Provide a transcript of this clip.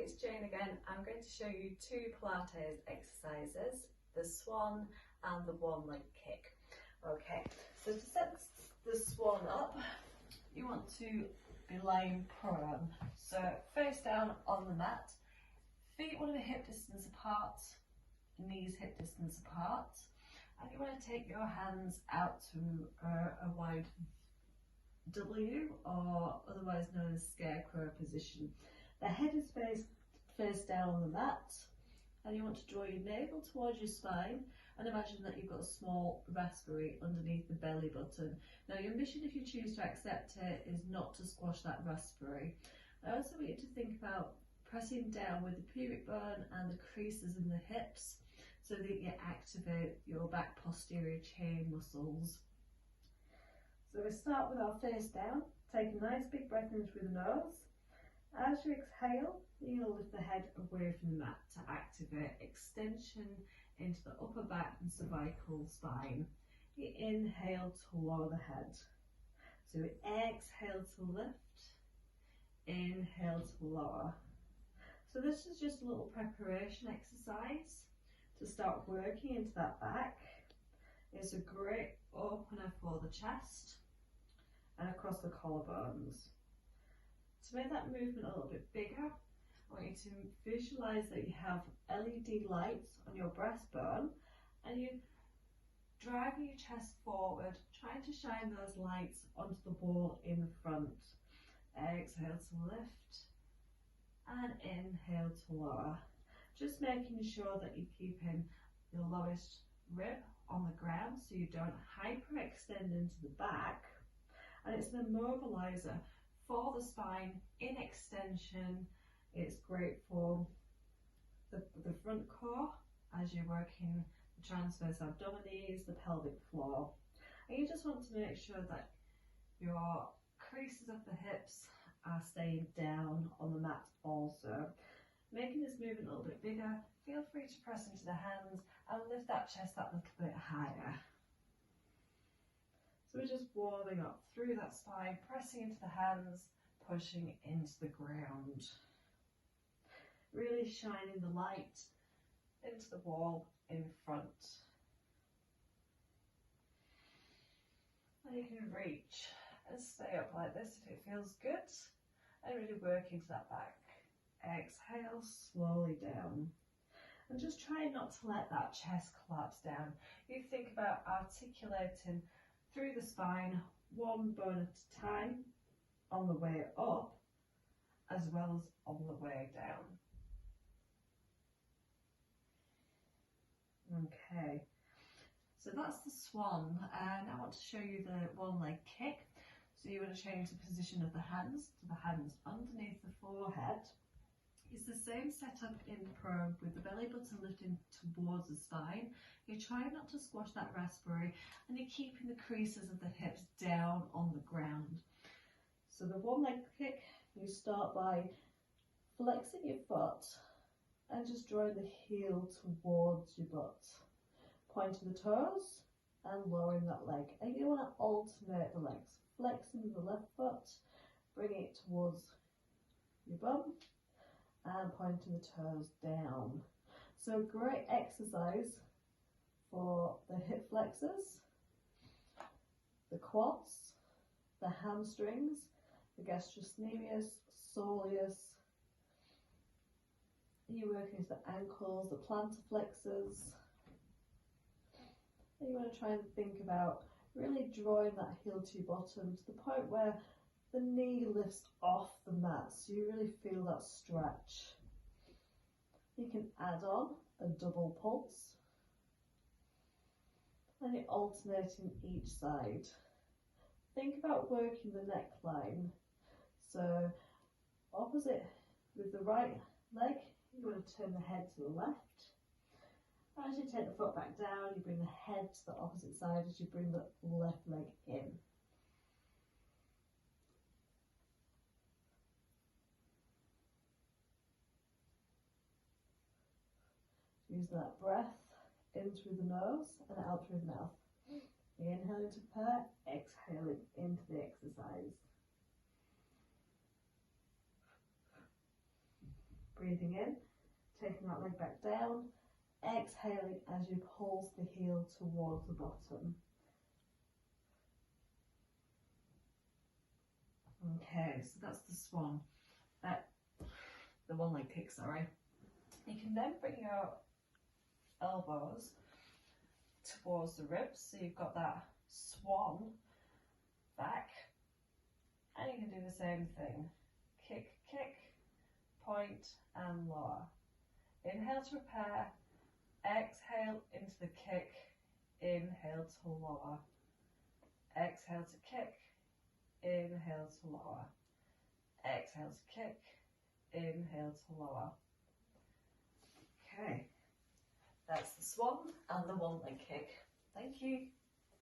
it's Jane again. I'm going to show you two Pilates exercises, the swan and the one leg kick. Okay, so to set the swan up, you want to be lying prone. So face down on the mat, feet want to be hip distance apart, knees hip distance apart, and you want to take your hands out to a wide W, or otherwise known as scarecrow position. The head is face down on the mat, and you want to draw your navel towards your spine and imagine that you've got a small raspberry underneath the belly button. Now your mission, if you choose to accept it, is not to squash that raspberry. I also want you to think about pressing down with the pubic bone and the creases in the hips so that you activate your back posterior chain muscles. So we start with our face down. Take a nice big breath in through the nose. As you exhale, you'll lift the head away from the mat to activate extension into the upper back and cervical spine. You inhale to lower the head. So we exhale to lift, inhale to lower. So this is just a little preparation exercise to start working into that back. It's a great opener for the chest and across the collarbones. To make that movement a little bit bigger, I want you to visualize that you have LED lights on your breastbone and you're driving your chest forward, trying to shine those lights onto the wall in front. Exhale to lift and inhale to lower. Just making sure that you're keeping your lowest rib on the ground so you don't hyperextend into the back. And it's an immobilizer for the spine in extension. It's great for the front core as you're working the transverse abdominis, the pelvic floor. And you just want to make sure that your creases of the hips are staying down on the mat also. Making this movement a little bit bigger, feel free to press into the hands and lift that chest that little bit higher. So we're just warming up through that spine, pressing into the hands, pushing into the ground. Really shining the light into the wall in front. And you can reach and stay up like this if it feels good, and really work into that back. Exhale slowly down. And just try not to let that chest collapse down. You think about articulating through the spine, one bone at a time, on the way up, as well as on the way down. Okay, so that's the swan, and I want to show you the one leg kick. So you want to change the position of the hands to the hands underneath the forehead. It's the same setup in prone with the belly button lifting towards the spine. You're trying not to squash that raspberry and you're keeping the creases of the hips down on the ground. So the one leg kick, you start by flexing your foot and just drawing the heel towards your butt. Pointing the toes and lowering that leg. And you want to alternate the legs. Flexing the left foot, bringing it towards your bum, and pointing the toes down. So great exercise for the hip flexors, the quads, the hamstrings, the gastrocnemius, soleus. You're working into the ankles, the plantar flexors. And you want to try and think about really drawing that heel to your bottom to the point where the knee lifts off the mat, so you really feel that stretch. You can add on a double pulse, and you're alternating each side. Think about working the neckline. So opposite with the right leg, you want to turn the head to the left. As you take the foot back down, you bring the head to the opposite side as you bring the left leg in. Use that breath in through the nose and out through the mouth. Inhaling to pair, exhaling into the exercise. breathing in, taking that leg back down, exhaling as you pulse the heel towards the bottom. Okay, so that's the swan, the one leg kick, sorry. You can then bring your elbows towards the ribs, so you've got that swan back, and you can do the same thing. Kick, kick, point and lower. Inhale to repair, exhale into the kick, inhale to lower, exhale to kick, inhale to lower, exhale to kick, inhale to lower. Okay, that's the swan and the one leg kick. Thank you.